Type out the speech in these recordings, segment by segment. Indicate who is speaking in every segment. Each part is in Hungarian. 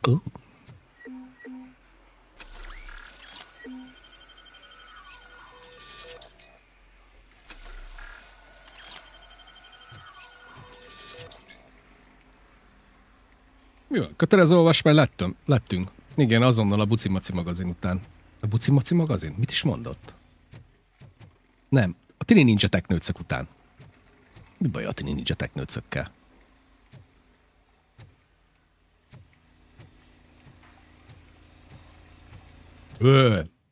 Speaker 1: Jó, kötelező olvasmány lettünk. Igen, azonnal a Buci Maci magazin után. A Buci Maci magazin? Mit is mondott? Nem, a Tini Ninja Teknőcök után. Mi baj a Tini Ninja Teknőcökkel?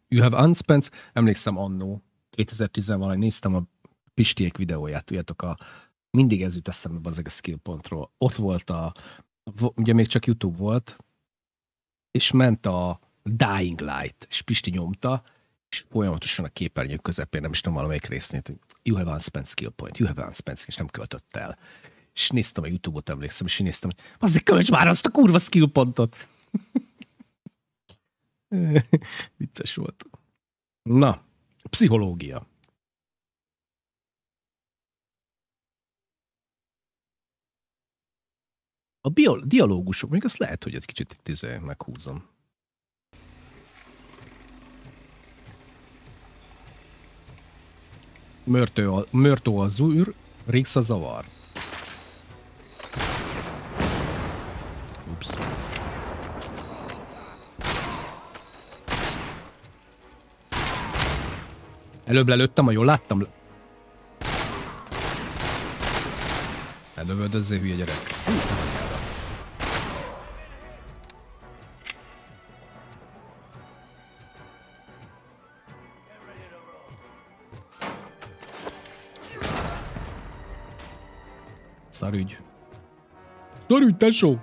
Speaker 1: You have unspent... Emlékszem annó, 2010-valahogy néztem a Pistiék videóját, tudjátok, mindig ez jut eszembe az a skill pontról. Ott volt ugye még csak YouTube volt, és ment a Dying Light, és Pisti nyomta, és folyamatosan a képernyő közepén, nem is tudom valamelyik résznél, hogy you have unspent skill point, you have unspent skill, és nem költött el. És néztem a YouTube-ot, emlékszem, és én néztem, hogy azért költs már azt a kurva skill pontot. Vicces volt. Na, pszichológia. A dialógusok, még azt lehet, hogy egy kicsit itt meghúzom. Mörtó a zűr, Rix a zavar. Ups. Előbb lelőttem, ha jól láttam. Elővöldözzél, hülye gyerek. Szarügy. Szarügy, tesó!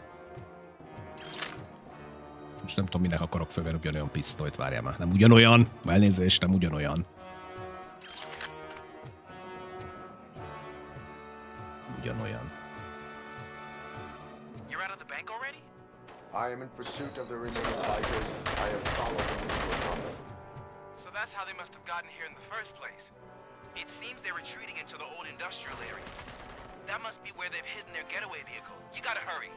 Speaker 1: Most nem tudom, minek akarok fölvenni ugyanolyan pisztolyt, várjál már. Nem ugyanolyan. Elnézést, nem ugyanolyan. Ugyanolyan.
Speaker 2: You're out of the bank already? I am in pursuit of the remaining bikers. I have followed them into a tunnel. So that's how they must have gotten here in the first place. It seems they're retreating into the old industrial area. That must be where they've hidden their getaway vehicle. You gotta hurry.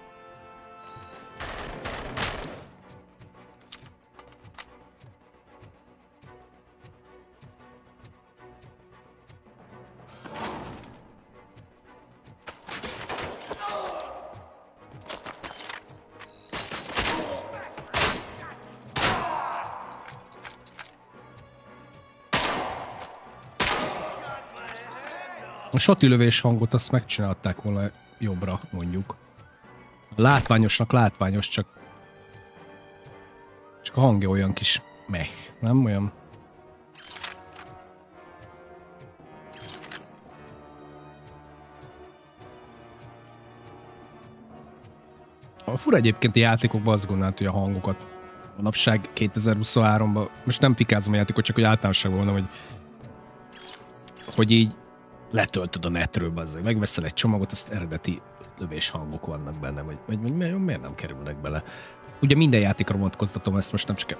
Speaker 1: A satilövés hangot azt megcsinálták volna jobbra, mondjuk. Látványosnak látványos, csak a hangja olyan kis meh, nem olyan? A fura egyébként a játékokban azt gondolod, hogy a hangokat manapság 2023-ban, most nem fikázom a játékot, csak hogy általánosságban mondom, hogy így letöltöd a netről, bazzeg, megveszel egy csomagot, azt eredeti lövés hangok vannak benne, vagy miért nem kerülnek bele. Ugye minden játékra vonatkoztatom ezt, most nem csak...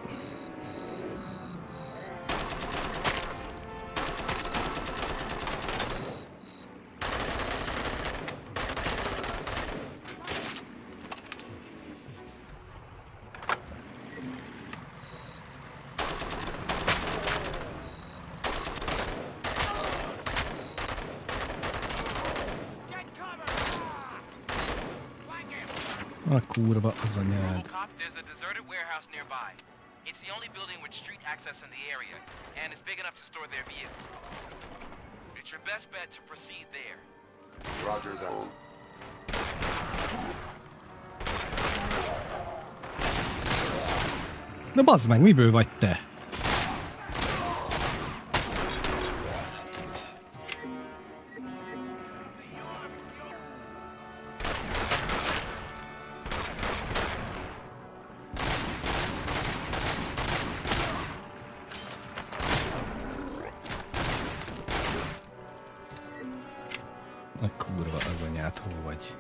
Speaker 1: A kurva, az anyád.
Speaker 2: There's a deserted warehouse nearby. It's the only building with street access in the area, and it's big enough to store their vehicle. It's your best bet to proceed there. Roger that.
Speaker 1: Na bazd meg, miből vagy te? A kurva, az anyád, hol vagy?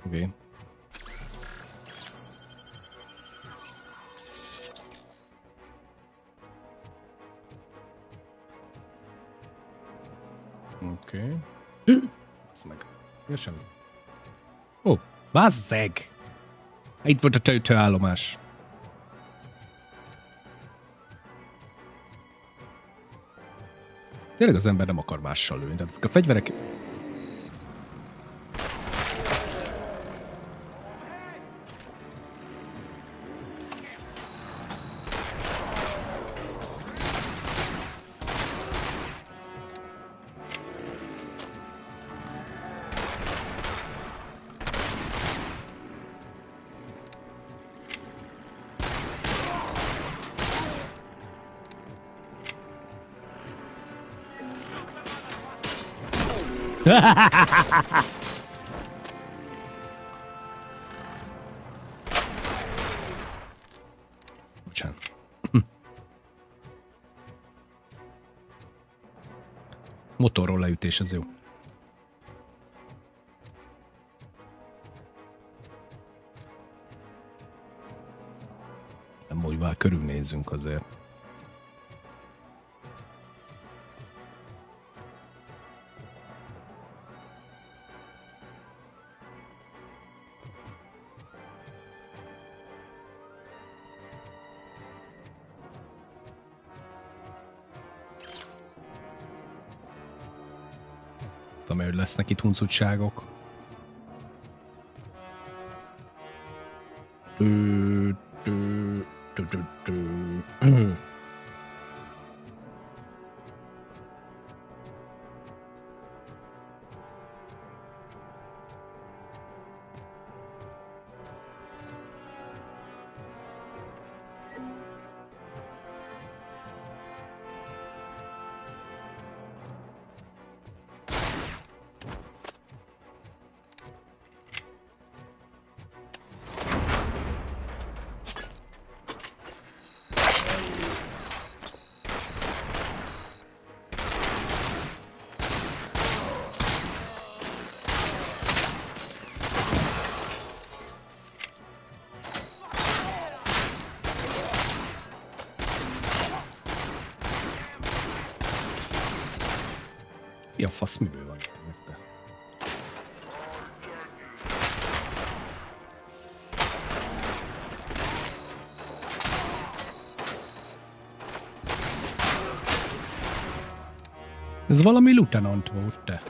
Speaker 1: Oké. Oké. Ez meg. Ja, semmi. Ó, bazzeg! Itt volt a töltőállomás. Tényleg az ember nem akar mással lőni. Tehát a fegyverek... Bocsánat. Motorról leütés, ez jó. Nem úgy már körülnézzünk azért. Tudom, hogy lesznek itt huncutságok. Mi a fasz, miből van itt? Ez valami lieutenant volt, te.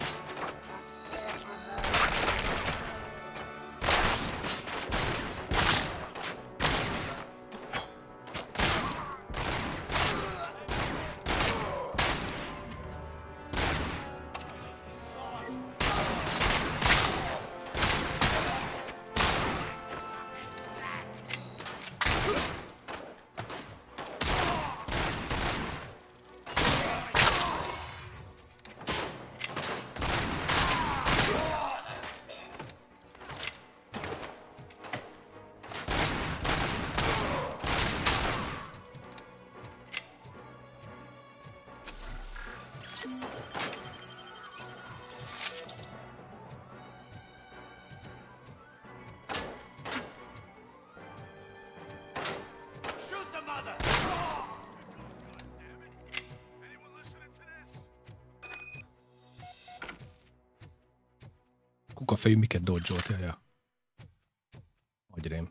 Speaker 1: Kukafejű miket dodge-olt, jaja. Agyrém.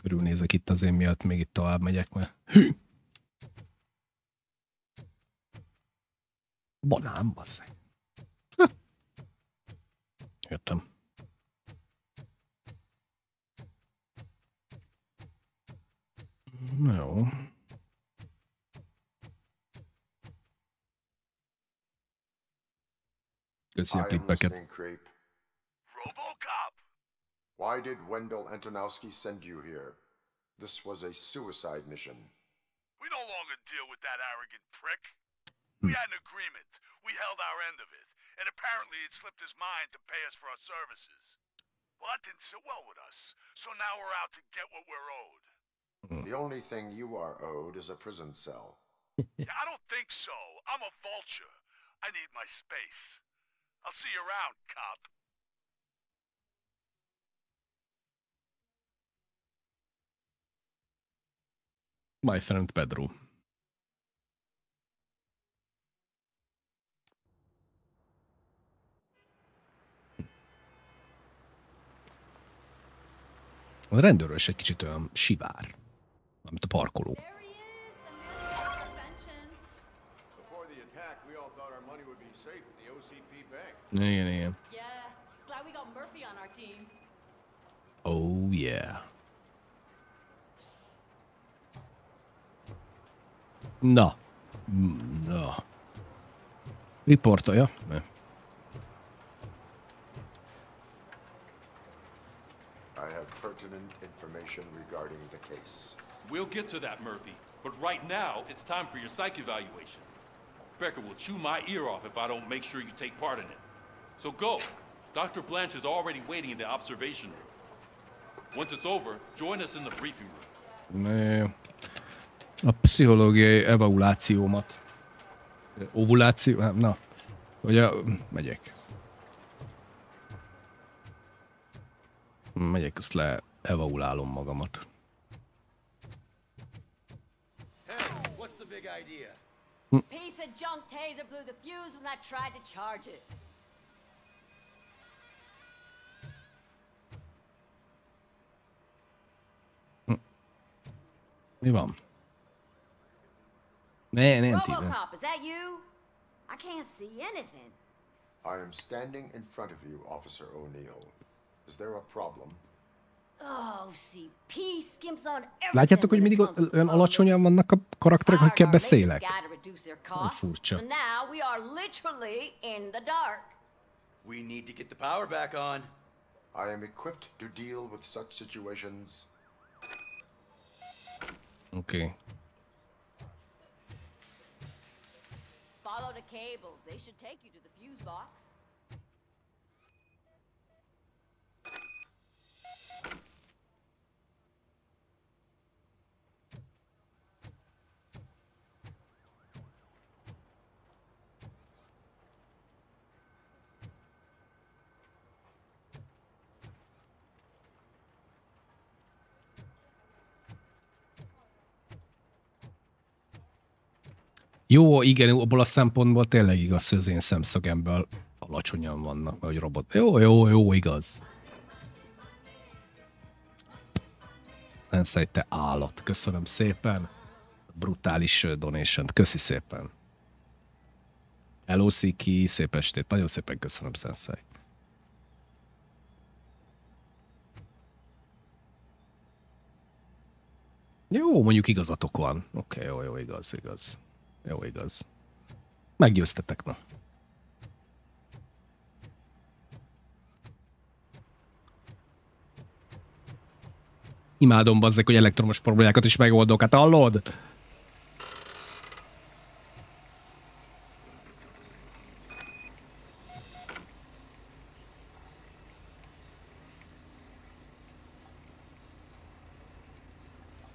Speaker 1: Körülnézek itt az én miatt, még itt tovább megyek, mert... Hű! Banán, basszeg. Jöttem. Jó. Köszi a klippeket.
Speaker 2: RoboCop! Why did Wendell Antonowski send you here? This was a suicide mission. We no longer deal with that arrogant prick. We had an agreement. We held our end of it. And apparently it slipped his mind to pay us for our services. Well, that didn't sit well with us. So now we're out to get what we're owed.
Speaker 3: The only thing you are owed is a prison cell.
Speaker 2: Yeah, I don't think so. I'm a vulture. I need my space. I'll see you around, cop.
Speaker 1: My friend Pedro. A rendőről is egy kicsit olyan sivár, mint a parkoló. Igen. Oh yeah. Na. Riportolja. Ne.
Speaker 3: Pertinent information regarding the case.
Speaker 4: We'll get to that, Murphy. But right now, it's time for your psych evaluation. Becker will chew my ear off if I don't make sure you take part in it. So go. Dr. Blanche is already waiting in the observation room. Once it's over, join us in the briefing room.
Speaker 1: A pszichológiai evaluációmat. Ovuláció? Na. Ugye, megyek. Megyek, azt evaluálom magamat.
Speaker 5: Hey, what's the big idea?
Speaker 6: Piece of junk taser blew the fuse when I tried to charge it.
Speaker 1: Mi van? Nem tudom.
Speaker 6: Robocop, is that you? I can't see anything.
Speaker 3: I am standing in front of you, Officer O'Neill. Is there a problem?
Speaker 6: Oh, see, P skims on everything.
Speaker 1: Látjátok, hogy mindig olyan alacsonyan vannak a karakterek, akikkel beszélek? Furcsa.
Speaker 6: So now we are literally in the dark.
Speaker 5: We need to get the power back on.
Speaker 3: I am equipped to deal with such situations.
Speaker 1: Okay.
Speaker 6: Follow the cables. They should take you to the fuse box.
Speaker 1: Jó, igen, abból a szempontból tényleg igaz, hogy az én szemszögemből alacsonyan vannak, vagy robot. Jó, igaz. Sensei, te állat. Köszönöm szépen. Brutális donation-t. Köszi szépen. Hello, Sziki, szép estét. Nagyon szépen köszönöm, Sensei. Jó, mondjuk igazatok van. Oké, jó, igaz. Jó, igaz. Meggyőztetek, na. Imádom, bazzek, hogy elektromos problémákat is megoldok. Hát hallod?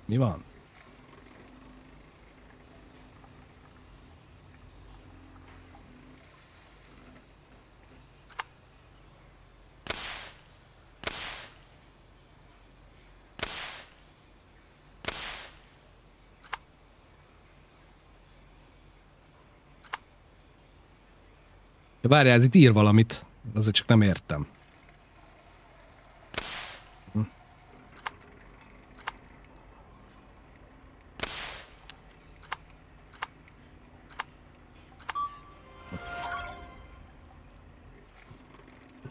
Speaker 1: Mi van? Várjál, ez itt ír valamit. Azért csak nem értem.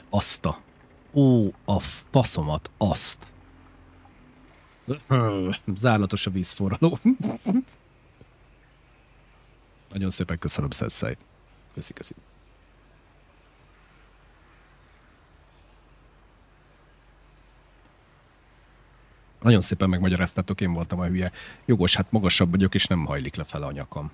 Speaker 1: Azta. Ó, a faszomat, azt. Zárlatos a vízforraló. Nagyon szépen köszönöm, Sensei. Köszi. Nagyon szépen megmagyaráztátok, én voltam a hülye. Jogos, hát magasabb vagyok, és nem hajlik lefele a nyakam.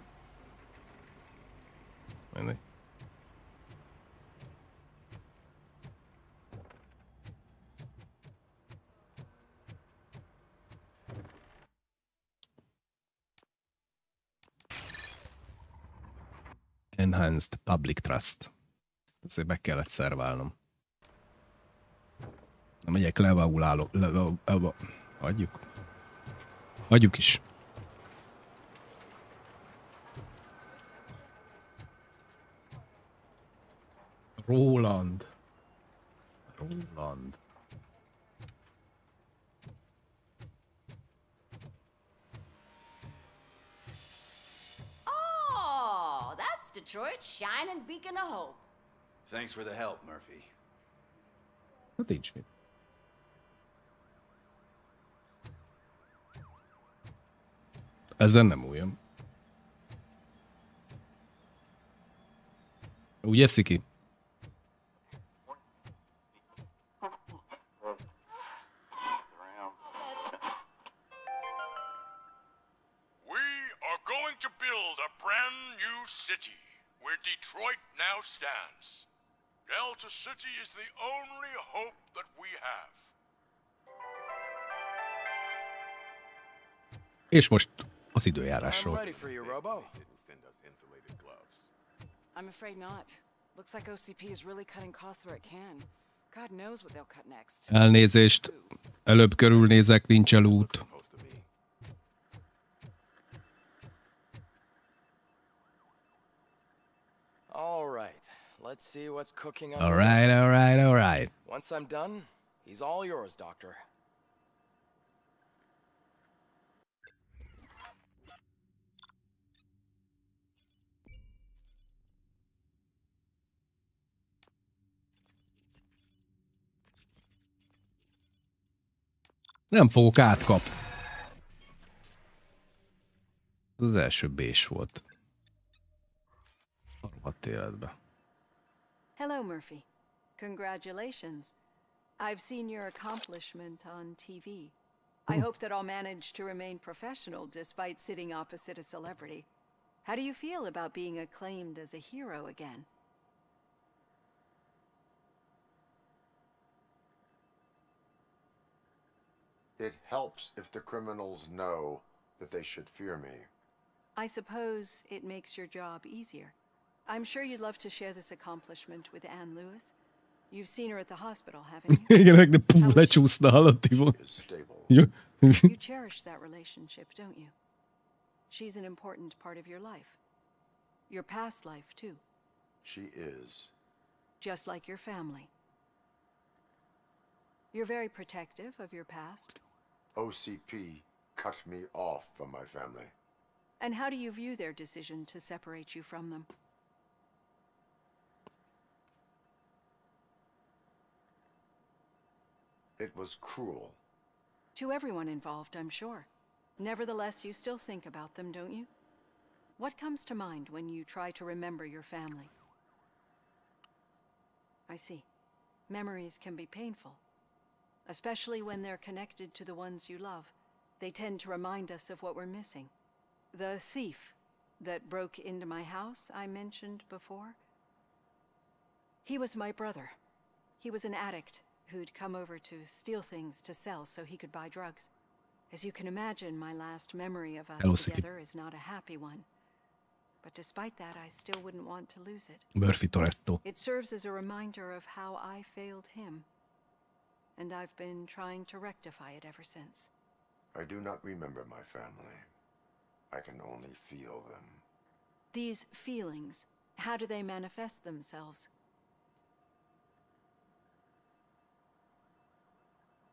Speaker 1: Enhanced Public Trust. Ezért be kellett szerválnom. Na, megyek, levaulálok. Hagyjuk is. Roland.
Speaker 6: Oh, that's Detroit's shining beacon of hope.
Speaker 5: Thanks for the help, Murphy.
Speaker 1: Hát nincs mit. Ezen nem újom. Ugye, Sziki?
Speaker 7: To build a brand new city where Detroit now stands. Delta City is the only hope that we have.
Speaker 1: És most az időjárásról.
Speaker 5: I'm ready for you, Robo.
Speaker 8: I'm afraid not. Looks like OCP is really cutting costs where it can. God knows what they'll cut next.
Speaker 1: Elnézést. Előbb körülnézek, nincs elút.
Speaker 9: All right. Let's see what's cooking up.
Speaker 1: All right.
Speaker 9: Once I'm done, he's all yours, Doctor.
Speaker 1: Nem fogok átkapni. Ez az első B-s volt. A rohadt életbe.
Speaker 10: Hello, Murphy. Congratulations. I've seen your accomplishment on TV. I hope that I'll manage to remain professional despite sitting opposite a celebrity. How do you feel about being acclaimed as a hero again?
Speaker 3: It helps if the criminals know that they should fear me.
Speaker 10: I suppose it makes your job easier. I'm sure you'd love to share this accomplishment with Anne Lewis. You've seen her at the hospital, haven't you?
Speaker 1: Igen, meg lecsúszna, hallott, Ivo.
Speaker 10: You cherish that relationship, don't you? She's an important part of your life. Your past life, too.
Speaker 3: She is.
Speaker 10: Just like your family. You're very protective of your past.
Speaker 3: OCP cut me off from my family.
Speaker 10: And how do you view their decision to separate you from them?
Speaker 3: It was cruel.
Speaker 10: To everyone involved, I'm sure. Nevertheless, you still think about them, don't you? What comes to mind when you try to remember your family? I see. Memories can be painful. Especially when they're connected to the ones you love. They tend to remind us of what we're missing. The thief that broke into my house I mentioned before? He was my brother. He was an addict who'd come over to steal things to sell so he could buy drugs. As you can imagine, my last memory of us together is not a happy one. But despite that, I still wouldn't want to lose it.
Speaker 1: Murphy Toretto.
Speaker 10: It serves as a reminder of how I failed him. And I've been trying to rectify it ever since.
Speaker 3: I do not remember my family. I can only feel them.
Speaker 10: These feelings, how do they manifest themselves?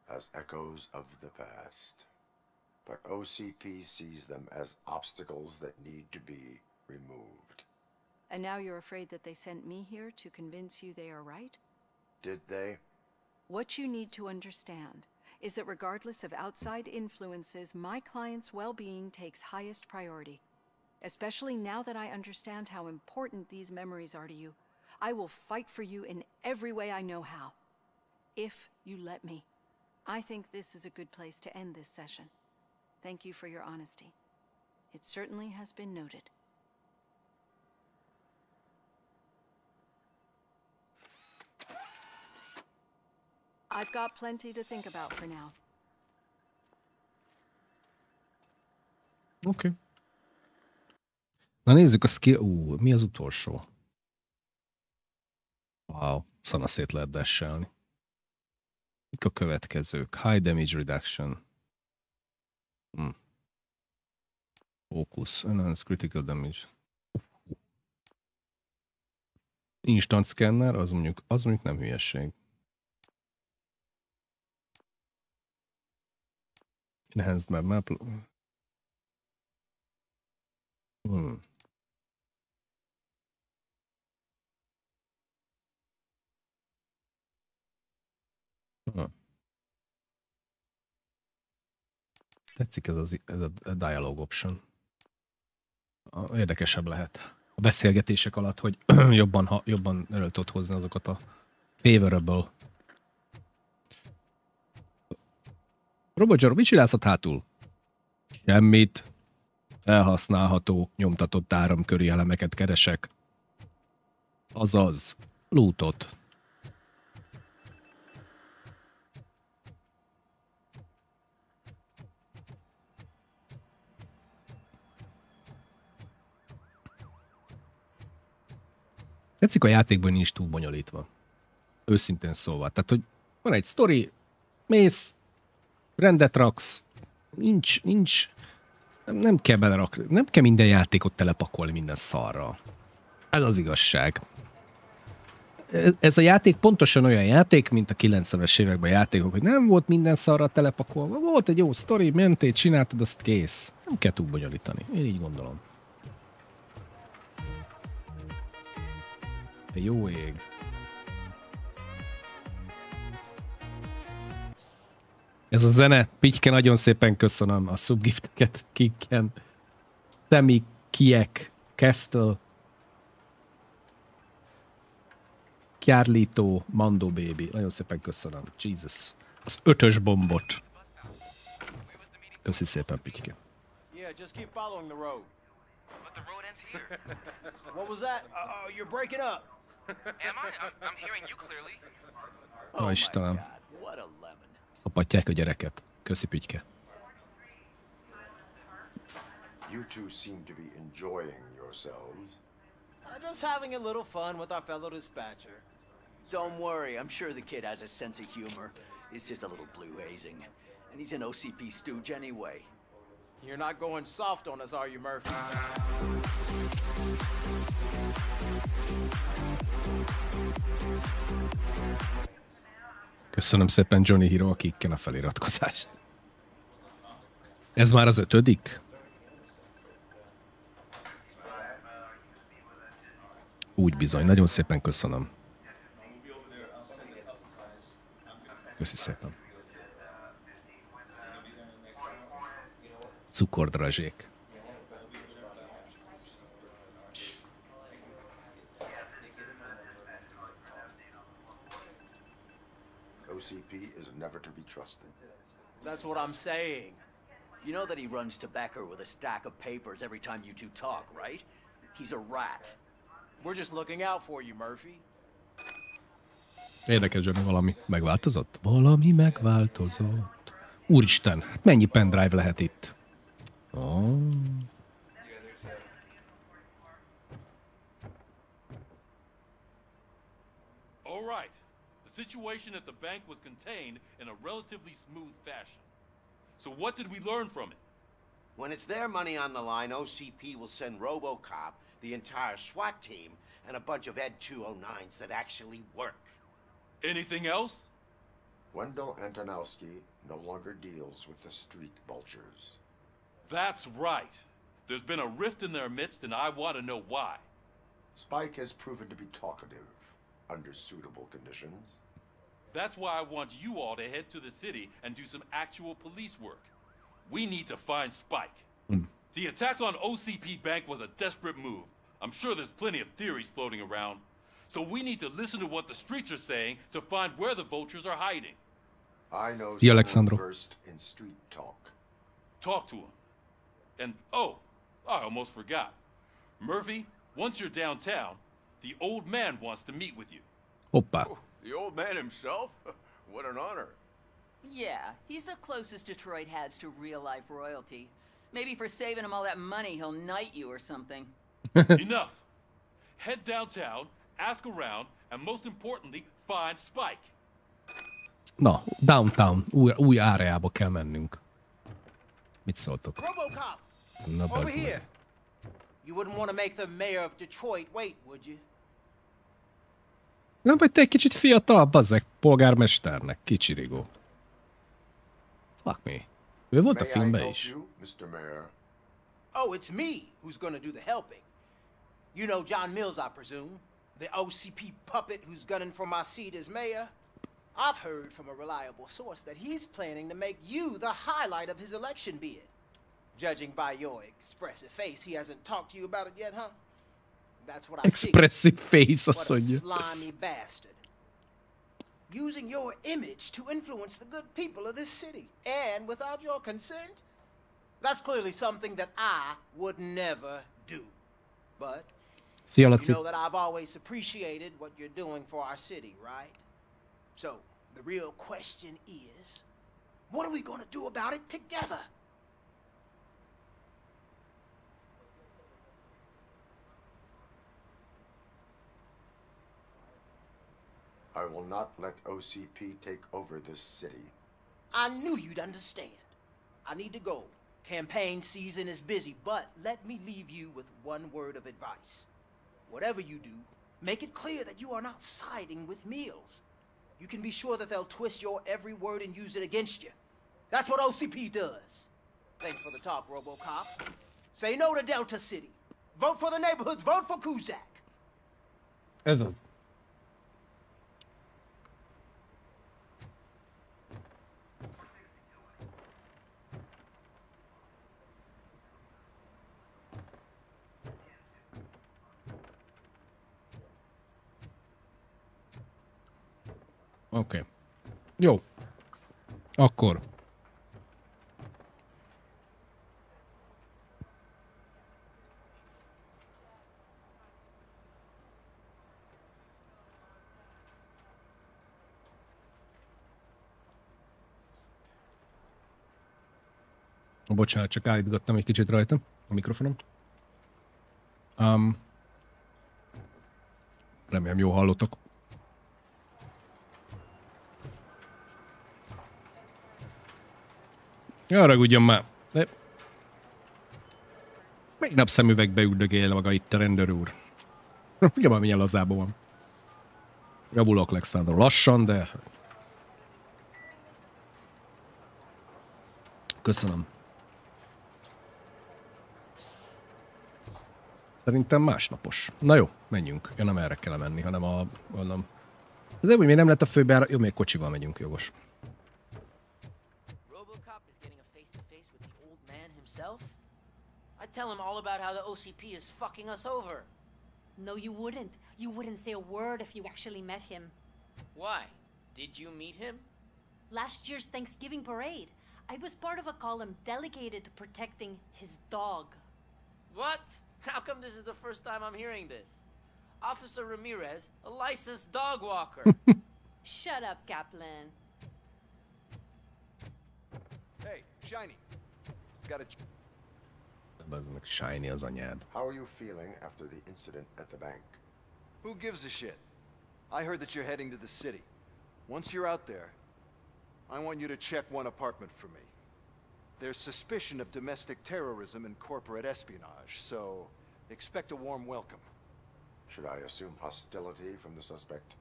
Speaker 3: As echoes of the past. But OCP sees them as obstacles that need to be removed.
Speaker 10: And now you're afraid that they sent me here to convince you they are right?
Speaker 3: Did they?
Speaker 10: What you need to understand is that regardless of outside influences, my client's well-being takes highest priority. Especially now that I understand how important these memories are to you. I will fight for you in every way I know how. If you let me. I think this is a good place to end this session. Thank you for your honesty. It certainly has been noted. I've got plenty to think about for now.
Speaker 1: Oké. Na nézzük a skill... mi az utolsó? Wow, szanaszét lehet dashelni. Mik a következők? High damage reduction. Focus. Enhance critical damage. Instant scanner, az mondjuk nem hülyesség. Enhanced map. Tetszik ez a dialogue option. Érdekesebb lehet. A beszélgetések alatt, hogy jobban elő tudod hozni azokat a favorable. Robot Zsaro, mit csinálsz ott hátul? Semmit. Felhasználható, nyomtatott áramköri elemeket keresek. Azaz, lootot. Tetszik a játékban, nincs túl bonyolítva. Őszintén szólva. Tehát, hogy van egy sztori, mész, rendet raksz, nincs, nem kell belerakni, nem kell minden játékot telepakolni minden szarra. Ez az igazság. Ez a játék pontosan olyan játék, mint a 90-es években játékok, hogy nem volt minden szarra telepakolva, volt egy jó sztori, mentél, csináltad, azt kész. Nem kell túl bonyolítani. Én így gondolom. Jó ég. Ez a zene, Pityke, nagyon szépen köszönöm a subgifteket, Kikken, Temi, Kiek, Kestel, Kjárlító, Mando Baby, nagyon szépen köszönöm, Jesus, az 5-ös bombot. Köszi szépen, Pityke.
Speaker 9: Yeah, just keep following the road. But the road ends here. What was that? You're breaking up.
Speaker 2: Am I? I'm hearing you clearly.
Speaker 1: Oh, Istenem. Szopatják a gyereket. Köszi, Pityke.
Speaker 3: You two seem to be enjoying yourselves.
Speaker 9: Just having a little fun with our fellow dispatcher.
Speaker 5: Don't worry, I'm sure the kid has a sense of humor. It's just a little blue hazing. And he's an OCP stooge anyway.
Speaker 9: You're not going soft on us, are you, Murphy?
Speaker 1: Köszönöm szépen Johnny Hero, akikkel a feliratkozást. Ez már az 5. Úgy bizony, nagyon szépen köszönöm. Köszi szépen. Cukordrazsék.
Speaker 3: OCP is never to be trusted.
Speaker 9: That's what I'm saying.
Speaker 5: You know that he runs to Becker with a stack of papers every time you two talk, right? He's a rat.
Speaker 9: We're just looking out for you, Murphy.
Speaker 1: Érdekes, hogy valami megváltozott? Valami megváltozott. Úristen, hát mennyi pendrive lehet itt? Oh.
Speaker 4: All right. The situation at the bank was contained in a relatively smooth fashion. So what did we learn from it?
Speaker 11: When it's their money on the line, OCP will send RoboCop, the entire SWAT team, and a bunch of Ed 209s that actually work.
Speaker 4: Anything else?
Speaker 3: Wendell Antonowski no longer deals with the street vultures.
Speaker 4: That's right. There's been a rift in their midst, and I want to know why.
Speaker 3: Spike has proven to be talkative under suitable conditions.
Speaker 4: That's why I want you all to head to the city and do some actual police work. We need to find Spike. The attack on OCP Bank was a desperate move. I'm sure there's plenty of theories floating around. So we need to listen to what the streets are saying to find where the vultures are hiding.
Speaker 3: I know
Speaker 1: Alexandro.
Speaker 3: versed in street talk.
Speaker 4: Talk to him. And, oh, I almost forgot. Murphy, once you're downtown, the old man wants to meet with you.
Speaker 1: Hoppá.
Speaker 7: Oh, the old man himself? What an honor.
Speaker 6: Yeah, he's the closest Detroit has to real-life royalty. Maybe for saving him all that money, he'll knight you or something.
Speaker 4: Enough. Head downtown, ask around, and most importantly, find Spike.
Speaker 1: Na, downtown, új áreába kell mennünk. Mit szóltok?
Speaker 9: RoboCop!
Speaker 1: Na,
Speaker 9: Over
Speaker 1: bazd
Speaker 9: here!
Speaker 1: meg.
Speaker 9: You wouldn't want to make the mayor of Detroit wait, would you?
Speaker 1: Nem vagy te egy kicsit fiatal, bazzeg, polgármesternek, kicsirigó. Fuck me. Ő volt a filmben is.
Speaker 9: Oh, it's me who's gonna do the helping. You know John Mills, I presume? The OCP puppet who's gunning for my seat as mayor? I've heard from a reliable source that he's planning to make you the highlight of his election bid. Judging by your expressive face, he hasn't talked to you about it yet, huh? That's what I
Speaker 1: expressive face,
Speaker 9: what a slimy bastard. Using your image to influence the good people of this city. And without your consent? That's clearly something that I would never do. But you know that I've always appreciated what you're doing for our city, right? So, the real question is, what are we gonna do about it together?
Speaker 3: I will not let OCP take over this city.
Speaker 9: I knew you'd understand. I need to go. Campaign season is busy, but let me leave you with one word of advice. Whatever you do, make it clear that you are not siding with Mills. You can be sure that they'll twist your every word and use it against you. That's what OCP does. Thanks for the talk, RoboCop. Say no to Delta City. Vote for the neighborhoods. Vote for Kuzak.
Speaker 1: Ez az. Oké. Jó. Akkor. Bocsánat, csak állítgattam egy kicsit rajta a mikrofonom. Remélem jól hallottak. Arra ugyan már. De... Még napszemüvegbe üldögél maga itt a rendőr úr. Ugye már milyen lazában van. Javulok, Alexander. Lassan, de... Köszönöm. Szerintem másnapos. Na jó, menjünk. Ja, nem erre kell menni, hanem a... Mondom. De úgy még nem lett a főbe, jó, még kocsival megyünk, jogos.
Speaker 12: I'd tell him all about how the OCP is fucking us over.
Speaker 13: No, you wouldn't. You wouldn't say a word if you actually met him.
Speaker 12: Why? Did you meet him?
Speaker 13: Last year's Thanksgiving parade. I was part of a column delegated to protecting his dog.
Speaker 12: What? How come this is the first time I'm hearing this? Officer Ramirez, a licensed dog walker.
Speaker 13: Shut up, Kaplan.
Speaker 9: Hey, Shiny. Got a...
Speaker 1: Shiny az anyád.
Speaker 3: How are you feeling after the incident at the bank?
Speaker 14: Who gives a shit? I heard that you're heading to the city. Once you're out there, I want you to check one apartment for me. There's suspicion of domestic terrorism and corporate espionage, so expect a warm welcome.
Speaker 3: Should I assume hostility from the suspect?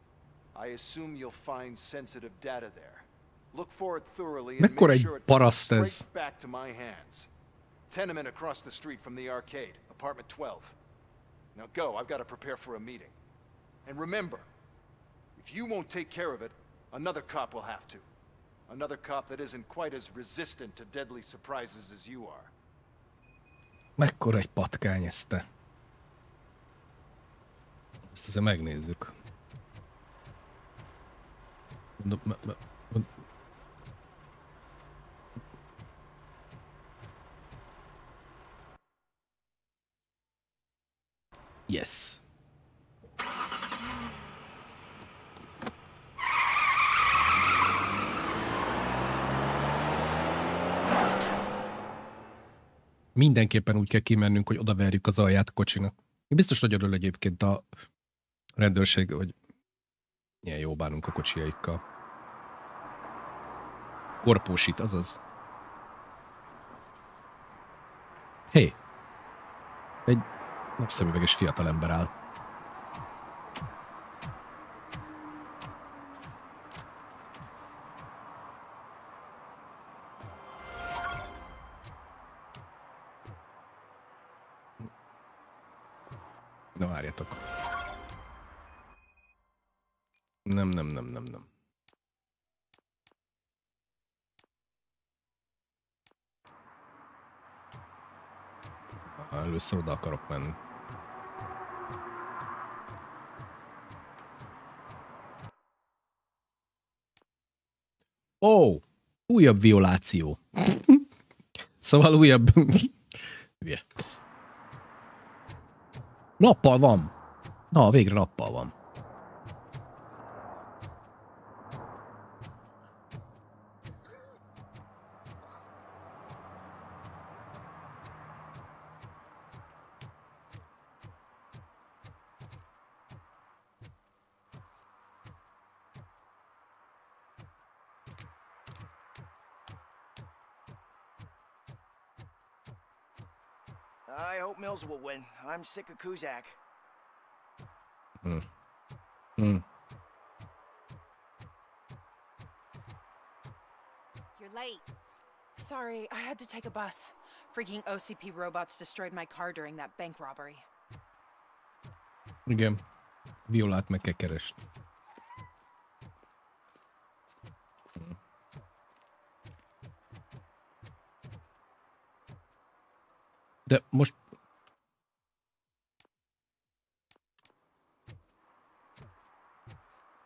Speaker 14: I assume you'll find sensitive data there. Look for it thoroughly and make sure it comes straight back to my hands. Tenement across the street from the arcade, apartment 12. Now go, I've got to prepare for a meeting. And remember, if you won't take care of it, another cop will have to. Another cop that isn't quite as resistant to deadly surprises as you are.
Speaker 1: Mekkora egy patkány ezt te. Ezt azért megnézzük. Yes. Mindenképpen úgy kell kimennünk, hogy odaverjük az alját a kocsinak. Biztos nagy örül egyébként a rendőrség, hogy ilyen jó bánunk a kocsiaikkal. Korpósít, azaz. Hé! Egy napszemüveges fiatalember áll. Na várjatok. Nem. Először oda akarok menni. Ó, újabb violáció. Szóval újabb... Nappal van. Na, végre nappal van.
Speaker 15: I hope Mills will win. I'm sick of Kuzak.
Speaker 8: You're late. Sorry, I had to take a bus. Freaking OCP robots destroyed my car during that bank robbery.
Speaker 1: Igen. Violát meg kell keresni. De most...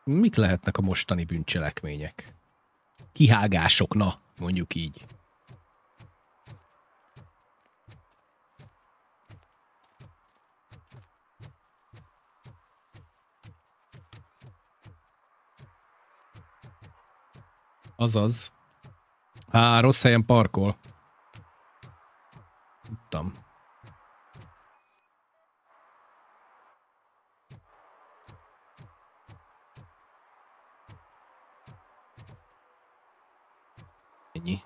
Speaker 1: Mik lehetnek a mostani bűncselekmények? Kihágások, na, mondjuk így. Azaz. Rossz helyen parkol. Tudtam. Ennyi.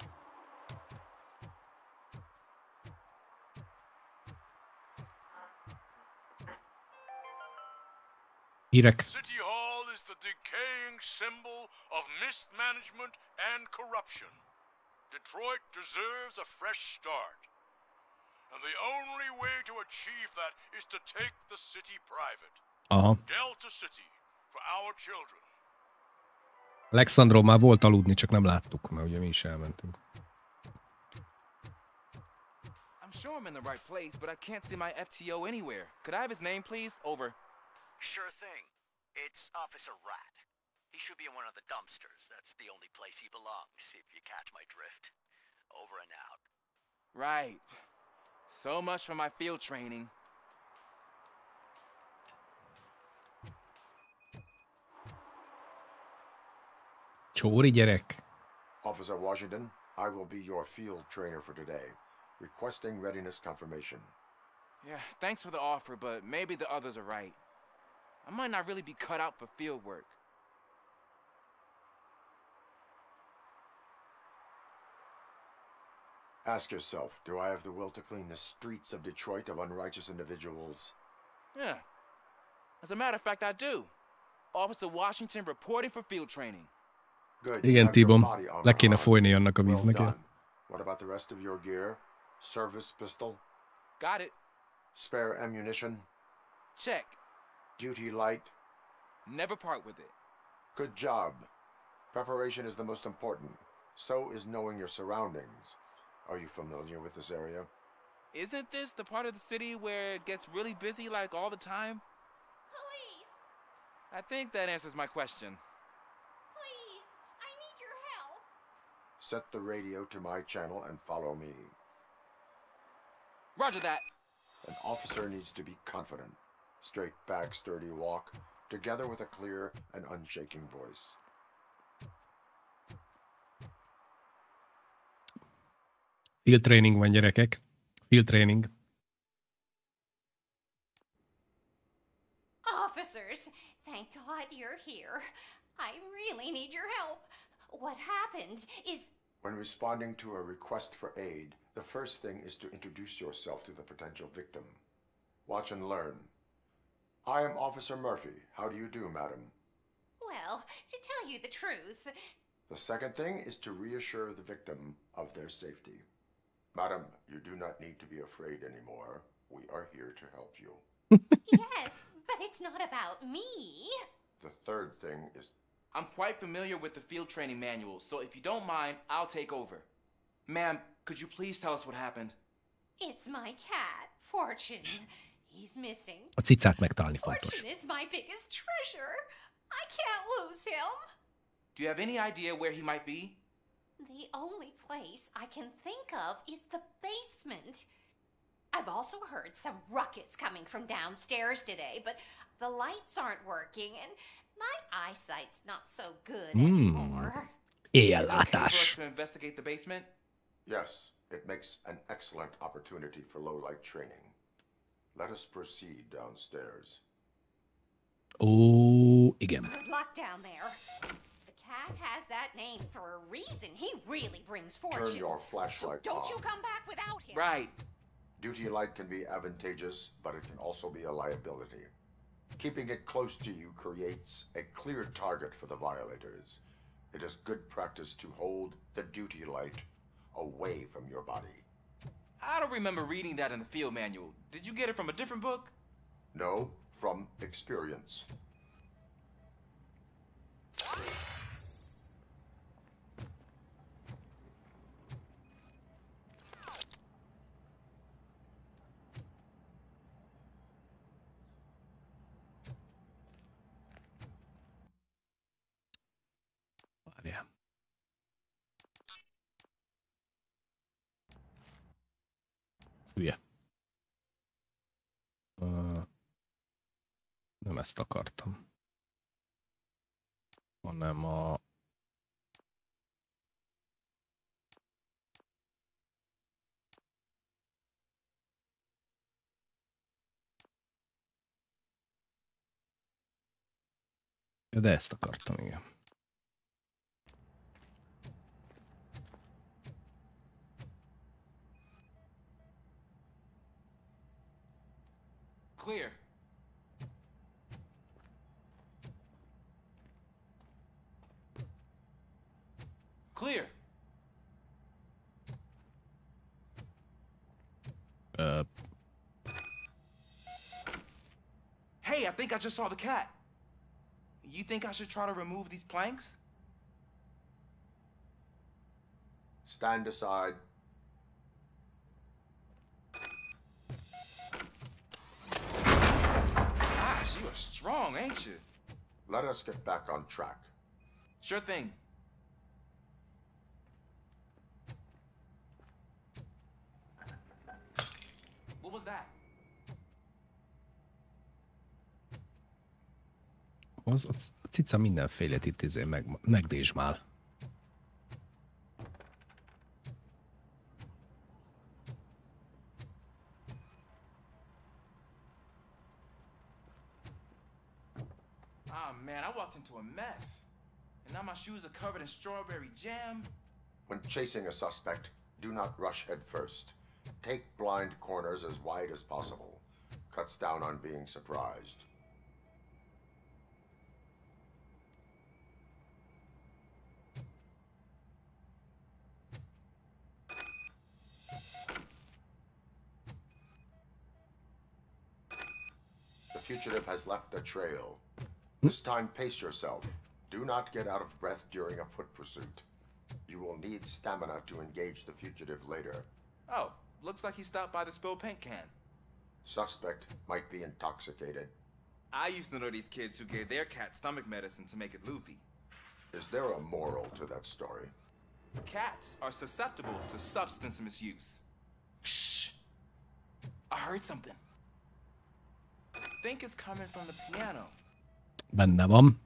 Speaker 1: Hírek.
Speaker 7: City Hall is the decaying symbol of mismanagement and corruption. Detroit deserves a fresh start. And the only way to achieve that is to take the city private. Delta City for our children.
Speaker 1: Alexandról már volt aludni, csak nem láttuk, mert ugye mi is elmentünk.
Speaker 16: I'm sure I'm in the right place, but I can't see my FTO anywhere. Could I have his name, please? Over.
Speaker 5: Sure thing. It's Officer Rat. He should be in one of the dumpsters. That's the only place he belongs, if you catch my drift. Over and out.
Speaker 16: Right. So much for my field training.
Speaker 1: Csóri gyerek.
Speaker 3: Officer Washington, I will be your field trainer for today. Requesting readiness confirmation.
Speaker 16: Yeah, thanks for the offer, but maybe the others are right. I might not really be cut out for field work.
Speaker 3: Ask yourself, do I have the will to clean the streets of Detroit of unrighteous individuals?
Speaker 16: Yeah. As a matter of fact, I do. Officer Washington reporting for field training.
Speaker 3: Good.
Speaker 1: Igen, Tibom. Le kéne folyni annak a víznek.
Speaker 3: What about the rest of your gear? Service pistol?
Speaker 16: Got it.
Speaker 3: Spare ammunition?
Speaker 16: Check.
Speaker 3: Duty light?
Speaker 16: Never part with it.
Speaker 3: Good job. Preparation is the most important. So is knowing your surroundings. Are you familiar with this area?
Speaker 16: Isn't this the part of the city where it gets really busy like all the time?
Speaker 13: Police!
Speaker 16: I think that answers my question.
Speaker 13: Please, I need your help.
Speaker 3: Set the radio to my channel and follow me.
Speaker 16: Roger that.
Speaker 3: An officer needs to be confident. Straight back, sturdy walk, together with a clear and unshaking voice.
Speaker 1: Field training van, gyerekek. Field training.
Speaker 13: Officers, thank God you're here. I really need your help. What happened is...
Speaker 3: When responding to a request for aid, the first thing is to introduce yourself to the potential victim. Watch and learn. I am Officer Murphy. How do you do, madam?
Speaker 13: Well, to tell you the truth...
Speaker 3: The second thing is to reassure the victim of their safety. Madam, you do not need to be afraid anymore. We are here to help you.
Speaker 17: Yes, but it's not about me.
Speaker 3: The third thing is...
Speaker 16: I'm quite familiar with the field training manual, so if you don't mind, I'll take over. Ma'am, could you please tell us what happened?
Speaker 17: It's my cat, Fortune. He's missing.
Speaker 1: A cicát megtalálni fontos.
Speaker 17: Fortune is my biggest treasure. I can't lose him.
Speaker 16: Do you have any idea where he might be?
Speaker 17: The only place I can think of is the basement. I've also heard some ruckus coming from downstairs today, but the lights aren't working and my eyesight's not so good anymore.
Speaker 1: Éjjellátás.
Speaker 16: To investigate the basement?
Speaker 3: Yes, it makes an excellent opportunity for low-light training. Let us proceed downstairs.
Speaker 1: Ó, igen.
Speaker 17: Good luck down there. The cat has that name for a reason. He really brings fortune.
Speaker 3: Turn your flashlight
Speaker 17: so don't
Speaker 3: on.
Speaker 17: you come back without him.
Speaker 16: Right.
Speaker 3: Duty light can be advantageous, but it can also be a liability. Keeping it close to you creates a clear target for the violators. It is good practice to hold the duty light away from your body.
Speaker 16: I don't remember reading that in the field manual. Did you get it from a different book?
Speaker 3: No, from experience.
Speaker 1: Várjál. Hülye. Nem ezt akartam. Hanem a... De ezt akartam, igen.
Speaker 16: Clear. Clear. Hey, I think I just saw the cat. You think I should try to remove these planks?
Speaker 3: Stand aside.
Speaker 16: Gosh, you are strong, ain't you?
Speaker 3: Let us get back on track.
Speaker 16: Sure thing. What was that?
Speaker 1: Az a cica mindenfélét itt megdésmál.
Speaker 16: Ah, man, I walked into a mess. And now my shoes are covered in strawberry jam.
Speaker 3: When chasing a suspect, do not rush head first. Take blind corners as wide as possible. Cuts down on being surprised. The fugitive has left a trail. This time, pace yourself. Do not get out of breath during a foot pursuit. You will need stamina to engage the fugitive later.
Speaker 16: Oh, looks like he stopped by the spilled paint can.
Speaker 3: Suspect might be intoxicated.
Speaker 16: I used to know these kids who gave their cat stomach medicine to make it loopy.
Speaker 3: Is there a moral to that story?
Speaker 16: Cats are susceptible to substance misuse. Shh. I heard something. I think it's coming from the piano.
Speaker 1: Benne van.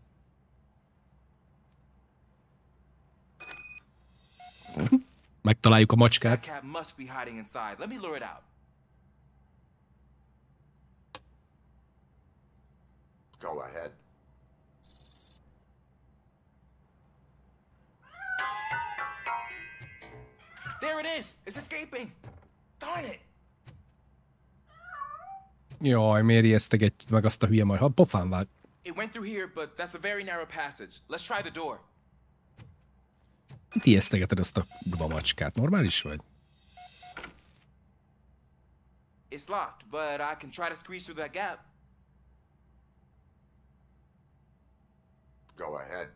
Speaker 1: Megtaláljuk a macskát.
Speaker 16: That cat must be hiding inside. Let me lure it out.
Speaker 3: Go ahead.
Speaker 16: There it is! It's escaping! Darn it!
Speaker 1: Jaj, miért ijesztegetj meg azt a hülye majd? Ha pofán vág.
Speaker 16: It went through here, but that's a very narrow passage. Let's try the door.
Speaker 1: Mit ijesztegeted azt a macskát? Normális vagy?
Speaker 16: It's locked, but I can try to squeeze through that gap.
Speaker 3: Go ahead.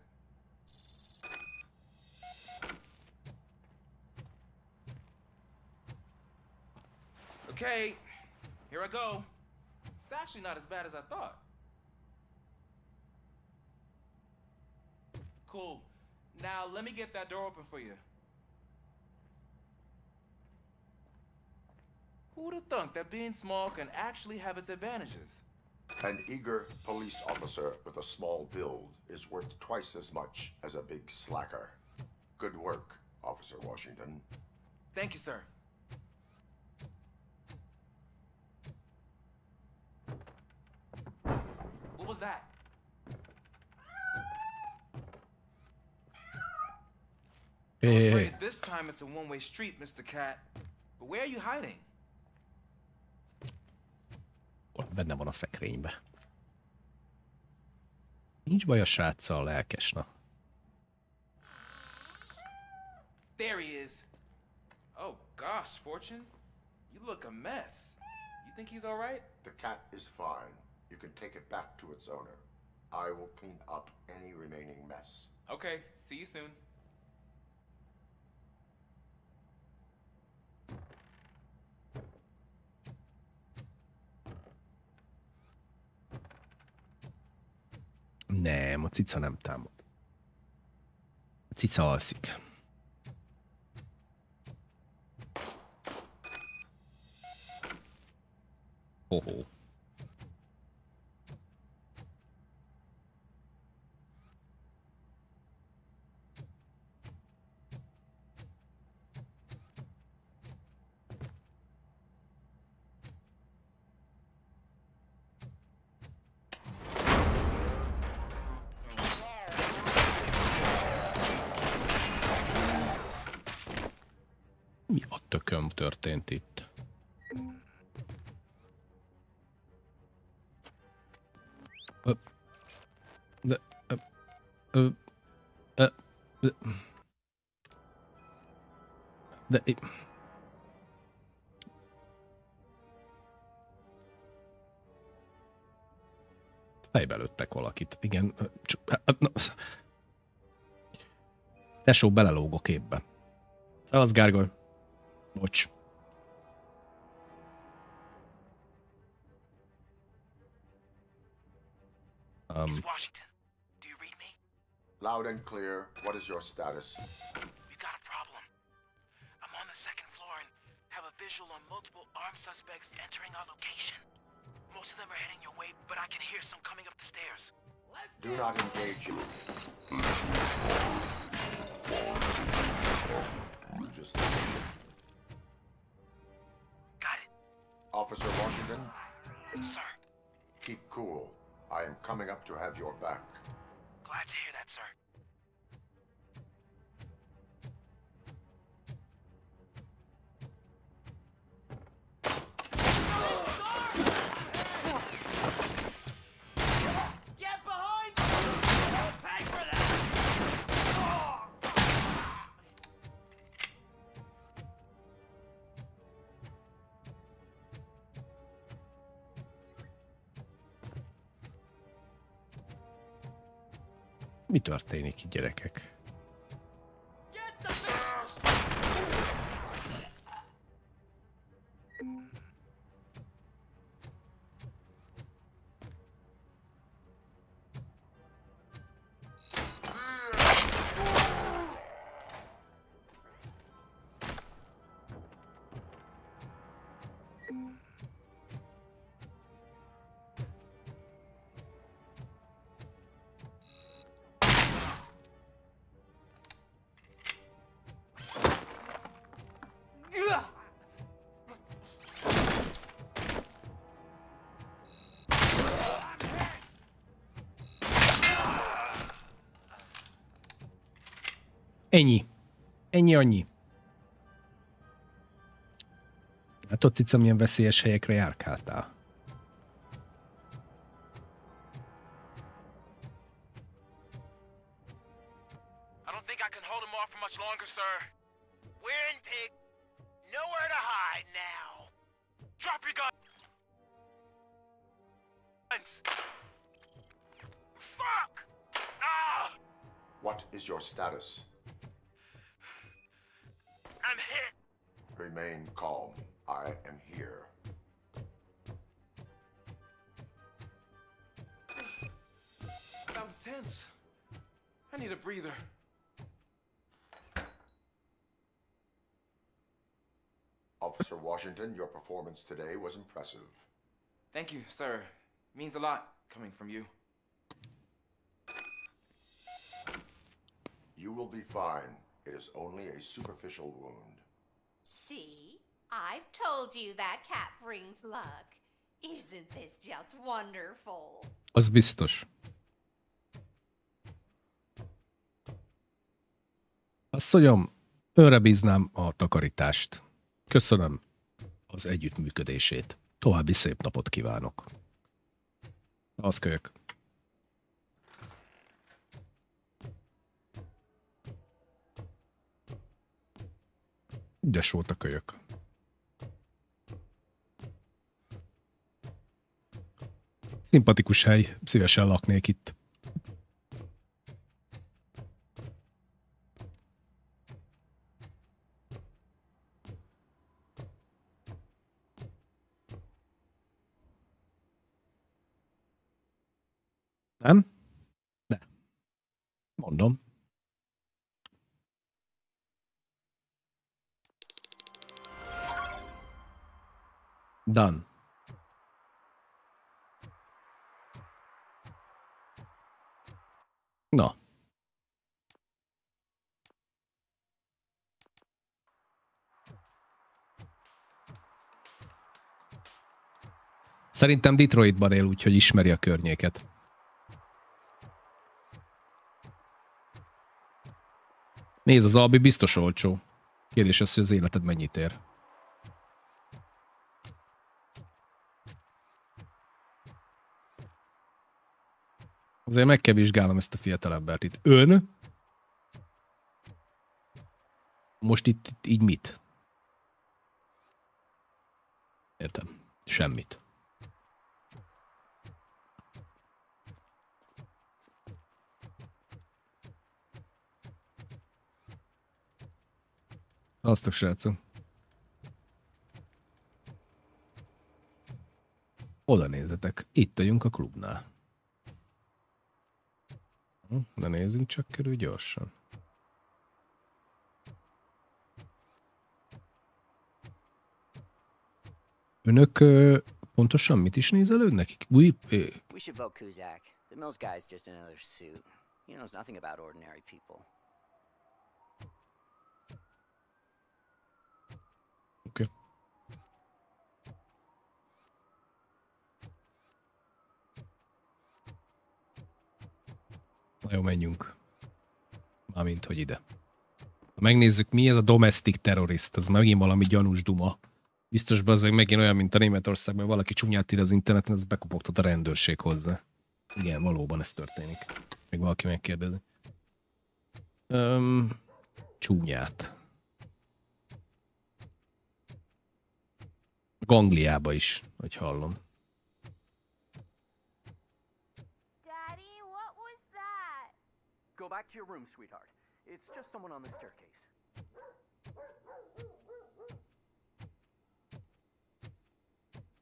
Speaker 16: Okay, here I go. It's actually not as bad as I thought. Cool. Now let me get that door open for you. Who'd have thunk that being small can actually have its advantages?
Speaker 3: An eager police officer with a small build is worth twice as much as a big slacker. Good work, Officer Washington.
Speaker 16: Thank you, sir. What was that? I'm afraid this time it's a one-way street, Mr. Cat. But where are you hiding?
Speaker 1: Benne van a szekrénybe. Nincs baj a sráccal, lelkes, na.
Speaker 16: There he is. Oh gosh, Fortune. You look a mess. You think he's all right?
Speaker 3: The cat is fine. You can take it back to its owner. I will clean up any remaining mess.
Speaker 16: Okay, see you soon.
Speaker 1: Nem, a cica nem támad. A cica alszik. Hoho. Mi a tököm történt itt? Fejbe lőttek valakit. Igen. Tesó, belelóg a képbe. Szevasz, Gárgoly. Bocs.
Speaker 3: Washington, do you read me? Loud and clear. What is your status?
Speaker 5: We got a problem. I'm on the second floor and have a visual on multiple armed suspects entering our location. Most of them are heading your way, but I can hear some coming up the stairs.
Speaker 3: Do not engage. Just
Speaker 5: got it.
Speaker 3: Officer Washington?
Speaker 5: Sir.
Speaker 3: Keep cool. I am coming up to have your back.
Speaker 5: Glad to hear that, sir.
Speaker 12: Get behind me! Don't pay for that!
Speaker 1: Mi történik itt, gyerekek? Ennyi. Ennyi annyi. Hát ott cica, milyen veszélyes helyekre járkáltál.
Speaker 5: I don't think I can hold him off for much longer, sir. We're in, pig. Nowhere to hide now. Drop your gun! Fuck! Ah!
Speaker 3: What is your status?
Speaker 5: I'm hit!
Speaker 3: Remain calm. I am here.
Speaker 16: That was tense. I need a breather.
Speaker 3: Officer Washington, your performance today was impressive.
Speaker 16: Thank you, sir. Means a lot coming from you.
Speaker 3: You will be fine. It is only a superficial wound.
Speaker 17: See? I've told you that cat brings luck. Isn't this just wonderful?
Speaker 1: Az biztos. Asszonyom, önre bíznám a takarítást. Köszönöm az együttműködését. További szép napot kívánok. Az kölyök. Ügyes volt a kölyök. Szimpatikus hely, szívesen laknék itt. Nem? De. Mondom. Done. Na. Szerintem Detroitban él, úgyhogy ismeri a környéket. Nézd, az albi biztos olcsó. Kérdés az, hogy az életed mennyit ér. Azért meg kell vizsgálnom ezt a fiatalembert itt. Ön? Most itt így mit? Értem. Semmit. Aztok, srácok. Oda nézzetek. Itt vagyunk a klubnál. De nézzünk csak körül gyorsan. Önök pontosan mit is nézelődnek?
Speaker 18: We should vote Kuzak. The Mills guy's just another suit. He knows nothing about ordinary people.
Speaker 1: Oké. Na jó, menjünk. Mármint, hogy ide. Ha megnézzük, mi ez a domestic terrorist, az megint valami gyanús duma. Biztos bezzeg megint olyan, mint a Németországban, valaki csúnyát ír az interneten, az bekopogtat a rendőrség hozzá. Igen, valóban ez történik. Még valaki megkérdezi. Csúnyát. Angliába is, hogy hallom.
Speaker 19: Daddy, what was that? Go back to your room, sweetheart. It's just someone on the staircase.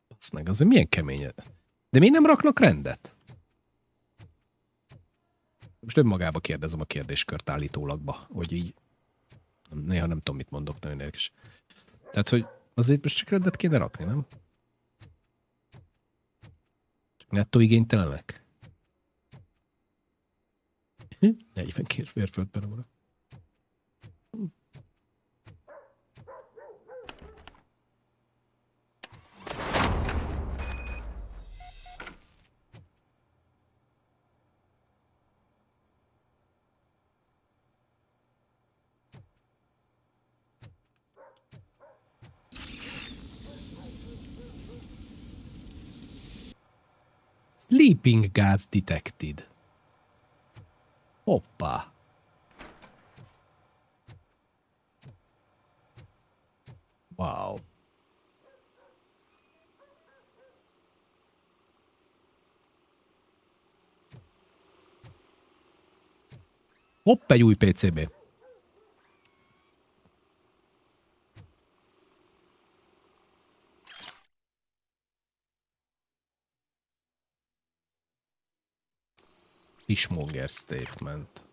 Speaker 1: Basz meg, azért milyen kemény. De miért nem raknak rendet? Most önmagába kérdezem a kérdéskört állítólagba, hogy így néha nem tudom, mit mondok, nagyon érdekes. Tehát, hogy azért most csak rendet kéne rakni, nem? Csak nettó igénytelenek? 42 mérföld per óra. Sleeping gas detected. Hoppá. Wow. Hopp, egy új PCB. Fishmonger statement.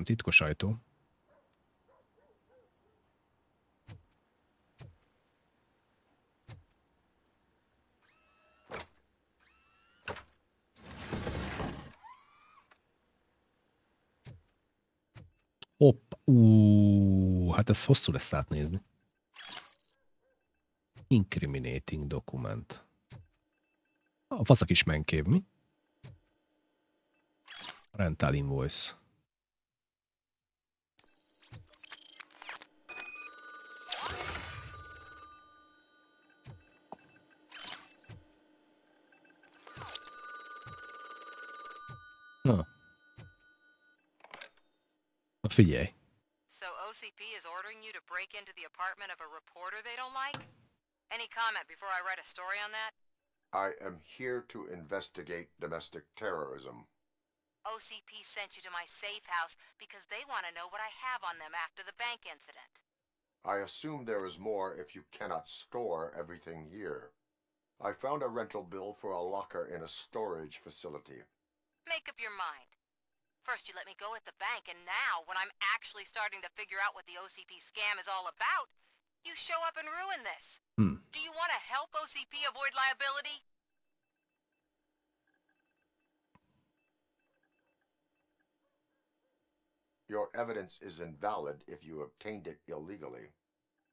Speaker 1: Titkos ajtó. Hopp, hát ez hosszú lesz átnézni. Incriminating document. A fasz a kis menkév, mi? Rental invoice. Na. Figyelj.
Speaker 20: So OCP is ordering you to break into the apartment of a reporter they don't like? Any comment before I write a story on that?
Speaker 3: I am here to investigate domestic terrorism.
Speaker 20: OCP sent you to my safe house because they want to know what I have on them after the bank incident.
Speaker 3: I assume there is more if you cannot store everything here. I found a rental bill for a locker in a storage facility.
Speaker 20: Make up your mind. First you let me go at the bank, and now, when I'm actually starting to figure out what the OCP scam is all about, you show up and ruin this. Do you want to help OCP avoid liability?
Speaker 3: Your evidence is invalid if you obtained it illegally.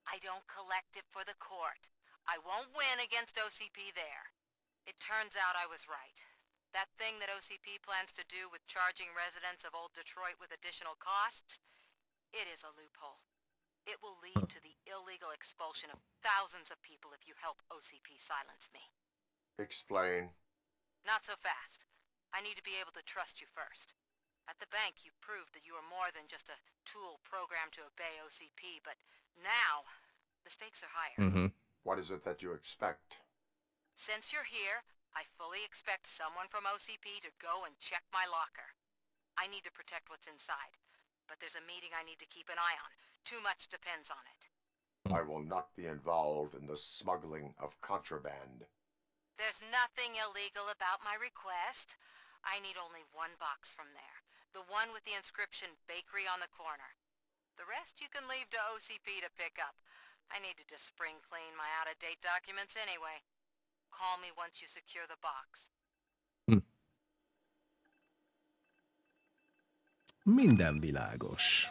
Speaker 20: I don't collect it for the court. I won't win against OCP there. It turns out I was right. That thing that OCP plans to do with charging residents of Old Detroit with additional costs, it is a loophole. It will lead to the illegal expulsion of thousands of people if you help OCP silence me.
Speaker 3: Explain.
Speaker 20: Not so fast. I need to be able to trust you first. At the bank, you proved that you are more than just a tool programmed to obey OCP, but now, the stakes are higher.
Speaker 3: What is it that you expect?
Speaker 20: Since you're here, I fully expect someone from OCP to go and check my locker. I need to protect what's inside, but there's a meeting I need to keep an eye on. Too much depends on it.
Speaker 3: I will not be involved in the smuggling of contraband.
Speaker 20: There's nothing illegal about my request. I need only one box from there. The one with the inscription Bakery on the corner. The rest you can leave to OCP to pick up. I need to just spring clean my out-of-date documents anyway. Call me once you secure the box.
Speaker 1: Minden világos.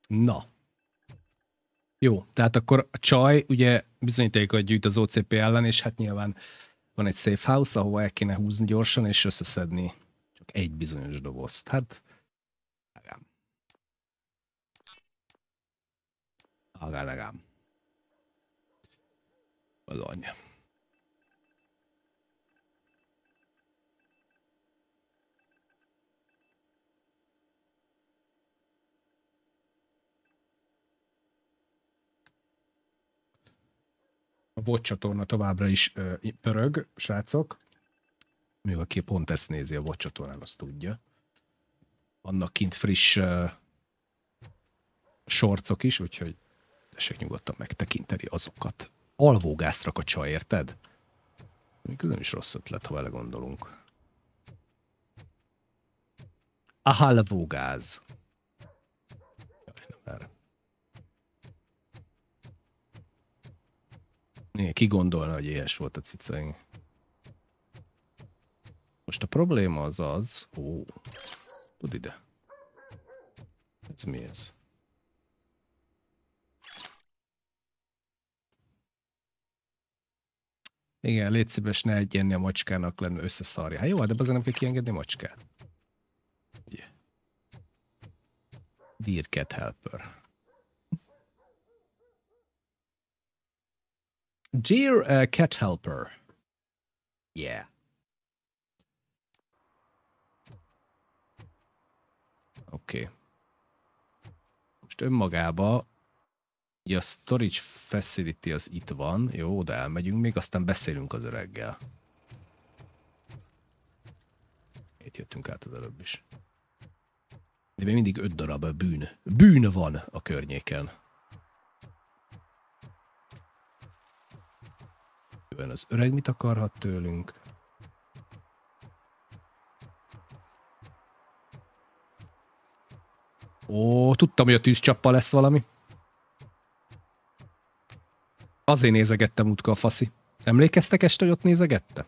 Speaker 1: Na. Jó, tehát akkor a csaj ugye bizonyítékot gyűjt az OCP ellen, és hát nyilván van egy safe house, ahova el kéne húzni gyorsan, és összeszedni csak egy bizonyos dobozt. Hát, agám. Bizony. A VOD csatorna továbbra is pörög, srácok. Még aki pont ezt nézi a VOD csatornán, azt tudja. Vannak kint friss sorcok is, úgyhogy tessék nyugodtan megtekinteni azokat. Alvógázt rak a csaj, érted? Még nem is rossz ötlet, ha vele gondolunk. Alvógáz. Ki gondolna, hogy éhes volt a cicaink. Most a probléma az... Tud ide. Ez mi ez? Igen, légy szíves, ne egyenni a macskának lenni, összeszarja. Hát jó, de azért nem kell kiengedni a macskát. Ugye? Dear Cat Helper. Dear cat helper. Yeah. Oké. Most önmagában ugye a storage facility az itt van. Jó, oda elmegyünk még, aztán beszélünk az öreggel. Itt jöttünk át az előbb is. De még mindig 5 darab bűn van a környéken. Jön az öreg, mit akarhat tőlünk? Ó, tudtam, hogy a tűzcsappal lesz valami. Azért nézegettem útka a faszi. Emlékeztek este, hogy ott nézegette?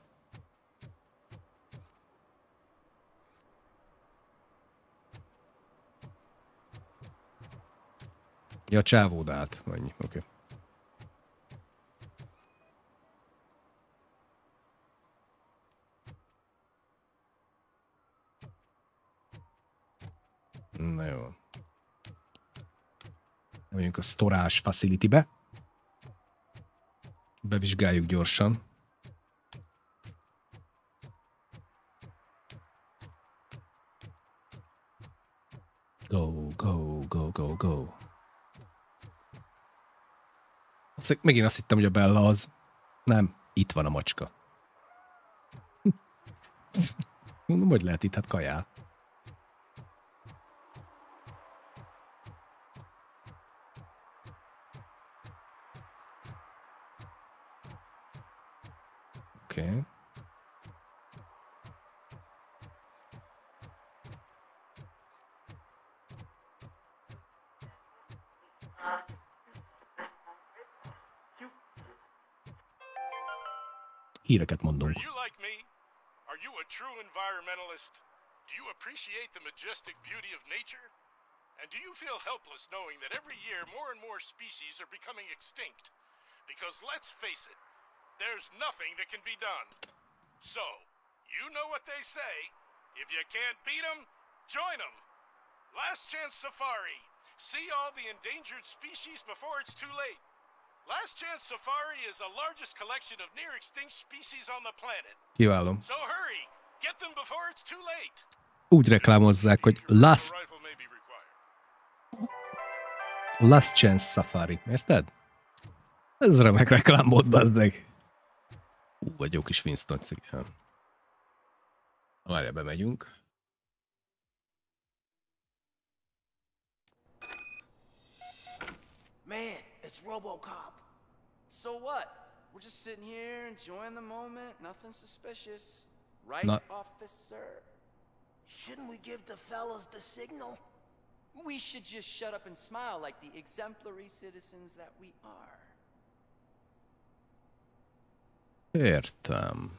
Speaker 1: Ja, csávód állt. Annyi, oké. Na jó. Megyünk a storage facility-be. Bevizsgáljuk gyorsan. Go, go, go, go, go. Megint azt hittem, hogy a Bella az. Nem, itt van a macska. Mondom, hogy lehet itt, hát kajál. Oké. Okay. Híreket mondunk.
Speaker 7: Are you like me? Are you a true environmentalist? Do you appreciate the majestic beauty of nature? And do you feel helpless knowing that every year more and more species are becoming extinct? Because let's face it, there's nothing that can be done. So, you know what they say. If you can't beat them, join them. Last Chance Safari. See all the endangered species before it's too late. Last Chance Safari is the largest collection of near-extinct species on the planet.
Speaker 1: Kiváló.
Speaker 7: So hurry, get them before it's too late.
Speaker 1: Úgy reklámozzák, hogy Last Chance Safari. Érted? Ez remek reklám volt, bazdeg. Vagy jó kis Winston cikken. Várjál, bemegyünk.
Speaker 12: Man, it's RoboCop. So what? We're just sitting here enjoying the moment, nothing suspicious. Right, officer?
Speaker 15: Shouldn't we give the fellas the signal?
Speaker 12: We should just shut up and smile like the exemplary citizens that we are.
Speaker 1: Értem.